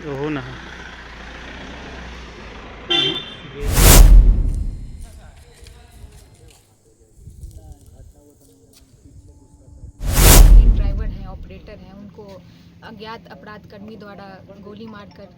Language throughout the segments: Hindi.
हो ना। ट्रेन ड्राइवर हैं, ऑपरेटर हैं, उनको अज्ञात अपराध कर्मी द्वारा गोली मारकर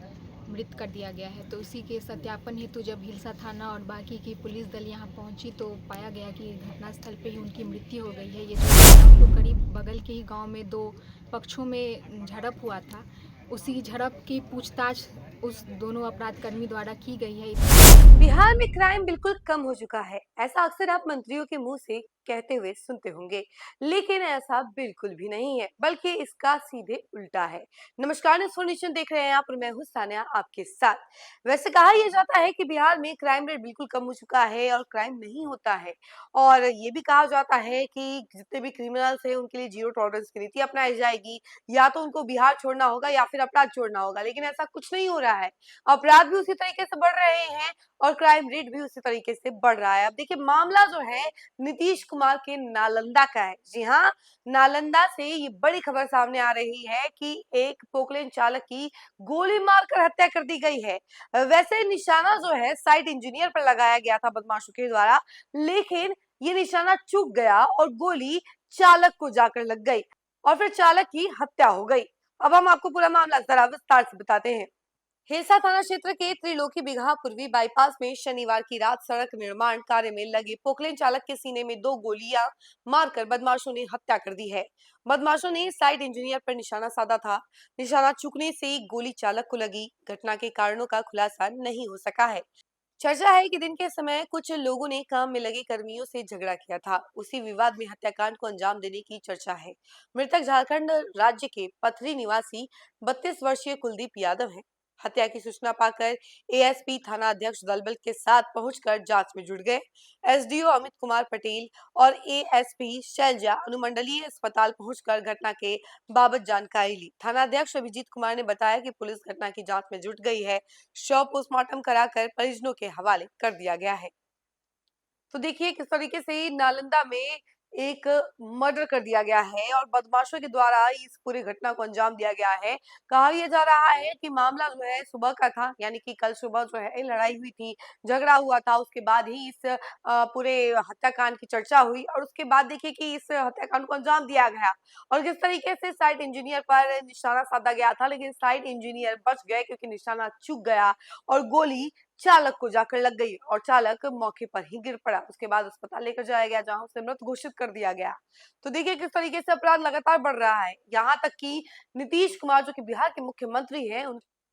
मृत कर दिया गया है। तो इसी के सत्यापन हेतु जब हिलसा थाना और बाकी की पुलिस दल यहाँ पहुंची तो पाया गया कि घटनास्थल पे ही उनकी मृत्यु हो गई है। ये जो शाम को करीब बगल के ही गांव में दो पक्षों में झड़प हुआ था, उसी झड़प की पूछताछ उस दोनों अपराध कर्मी द्वारा की गई है। बिहार में क्राइम बिल्कुल कम हो चुका है, ऐसा अक्सर आप मंत्रियों के मुंह से कहते हुए सुनते होंगे, लेकिन ऐसा बिल्कुल भी नहीं है, बल्कि इसका सीधे उल्टा है। नमस्कार, न्यूज़ देख रहे हैं आप और मैं हूं सानिया आपके साथ। वैसे कहा यह जाता है कि बिहार में क्राइम रेट बिल्कुल कम हो चुका है और क्राइम नहीं होता है, और ये भी कहा जाता है कि जितने भी क्रिमिनल्स हैं उनके लिए जीरो टॉलरेंस की नीति अपनाई जाएगी, या तो उनको बिहार छोड़ना होगा या फिर अपराध छोड़ना होगा। लेकिन ऐसा कुछ नहीं हो रहा है, अपराध भी उसी तरीके से बढ़ रहे हैं और क्राइम रेट भी उसी तरीके से बढ़ रहा है। अब देखिए, मामला जो है नीतीश कुमार के नालंदा का है। जी हाँ, नालंदा से ये बड़ी खबर सामने आ रही है कि एक पोकलेन चालक की गोली मारकर हत्या कर दी गई है। वैसे निशाना जो है साइट इंजीनियर पर लगाया गया था बदमाशों के द्वारा, लेकिन ये निशाना चूक गया और गोली चालक को जाकर लग गई और फिर चालक की हत्या हो गई। अब हम आपको पूरा मामला जरा विस्तार से बताते हैं। हिलसा थाना क्षेत्र के त्रिलोकी बिगहा पूर्वी बाईपास में शनिवार की रात सड़क निर्माण कार्य में लगे पोकलेन चालक के सीने में दो गोलियां मारकर बदमाशों ने हत्या कर दी है। बदमाशों ने साइट इंजीनियर पर निशाना साधा था। निशाना चूकने से गोली चालक को लगी। घटना के कारणों का खुलासा नहीं हो सका है। चर्चा है कि दिन के समय कुछ लोगों ने काम में लगे कर्मियों से झगड़ा किया था। उसी विवाद में हत्याकांड को अंजाम देने की चर्चा है। मृतक झारखंड राज्य के पथरी निवासी 32 वर्षीय कुलदीप यादव हैं। हत्या की सूचना पाकर एएसपी थाना अध्यक्ष दलबल के साथ पहुंचकर जांच में जुट गए। एसडीओ अमित कुमार पटेल और एएसपी शैलजा अनुमंडलीय अस्पताल पहुंचकर घटना के बाबत जानकारी ली। थाना अध्यक्ष अभिजीत कुमार ने बताया कि पुलिस घटना की जांच में जुट गई है। शव पोस्टमार्टम कराकर परिजनों के हवाले कर दिया गया है। तो देखिए किस तरीके से नालंदा में एक मर्डर कर दिया गया है और बदमाशों के द्वारा इस पूरी घटना को अंजाम दिया गया है। कहा यह जा रहा है कि मामला जो है सुबह का था, यानी कि कल सुबह जो है लड़ाई हुई थी, झगड़ा हुआ था, उसके बाद ही इस पूरे हत्याकांड की चर्चा हुई और उसके बाद देखिए कि इस हत्याकांड को अंजाम दिया गया। और जिस तरीके से साइट इंजीनियर पर निशाना साधा गया था, लेकिन साइट इंजीनियर बच गए क्योंकि निशाना चूक गया और गोली चालक को जाकर लग गई और चालक मौके पर ही गिर पड़ा। उसके बाद अस्पताल लेकर जाया गया जहां उसे मृत घोषित कर दिया गया। तो देखिए किस तरीके से अपराध लगातार बढ़ रहा है। यहाँ तक कि नीतीश कुमार जो कि बिहार के मुख्यमंत्री हैं,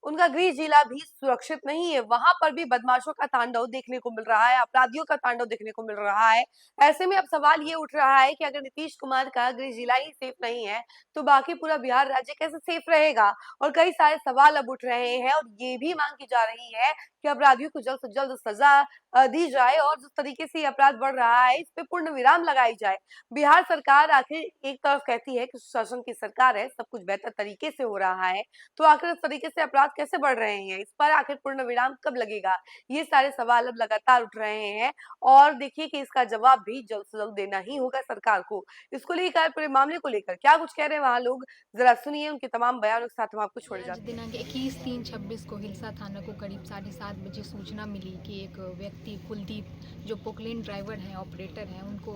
उनका गृह जिला भी सुरक्षित नहीं है। वहां पर भी बदमाशों का तांडव देखने को मिल रहा है, अपराधियों का तांडव देखने को मिल रहा है। ऐसे में अब सवाल ये उठ रहा है कि अगर नीतीश कुमार का गृह जिला ही सेफ नहीं है तो बाकी पूरा बिहार राज्य कैसे सेफ रहेगा। और कई सारे सवाल अब उठ रहे हैं और ये भी मांग की जा रही है कि अपराधियों को जल्द से जल्द सजा दी जाए और जिस तरीके से अपराध बढ़ रहा है इस पे पूर्ण विराम लगाई जाए। बिहार सरकार आखिर एक तरफ कहती है कि सुशासन की सरकार है, सब कुछ बेहतर तरीके से हो रहा है, तो आखिर इस तरीके से अपराध कैसे बढ़ रहे हैं, इस पर आखिर पूर्ण विराम कब लगेगा, ये सारे सवाल अब लगातार उठ रहे हैं। और देखिए कि इसका जवाब भी जल्द से जल्द देना ही होगा सरकार को। इसको लेकर पूरे मामले को लेकर क्या कुछ कह रहे हैं वहां लोग, जरा सुनिए उनके तमाम बयानों के साथ हम आपको छोड़े आज जाते हैं। दिनांक 21/3/26 को हिलसा थाना को करीब 7:30 बजे सूचना मिली कि एक व्यक्ति कुलदीप, जो पोकलेन ड्राइवर हैं, ऑपरेटर हैं, उनको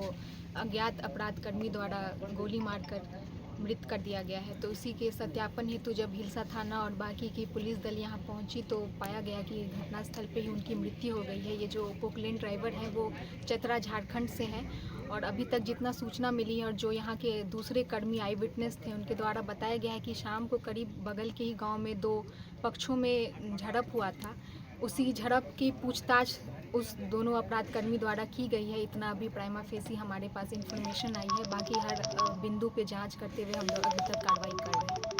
अज्ञात अपराध कर्मी द्वारा गोली मारकर मृत कर दिया गया है। तो इसी के सत्यापन हेतु जब हिलसा थाना और बाकी की पुलिस दल यहाँ पहुंची तो पाया गया कि घटनास्थल पे ही उनकी मृत्यु हो गई है। ये जो पोकलेन ड्राइवर हैं वो चतरा झारखंड से हैं और अभी तक जितना सूचना मिली और जो यहाँ के दूसरे कर्मी आई विटनेस थे उनके द्वारा बताया गया है कि शाम को करीब बगल के ही गांव में दो पक्षों में झड़प हुआ था, उसी झड़प की पूछताछ उस दोनों अपराध कर्मी द्वारा की गई है। इतना अभी प्राइमा फेसी हमारे पास इंफॉर्मेशन आई है, बाकी हर बिंदु पे जांच करते हुए हम लोग अभी तक कार्रवाई कर रहे हैं।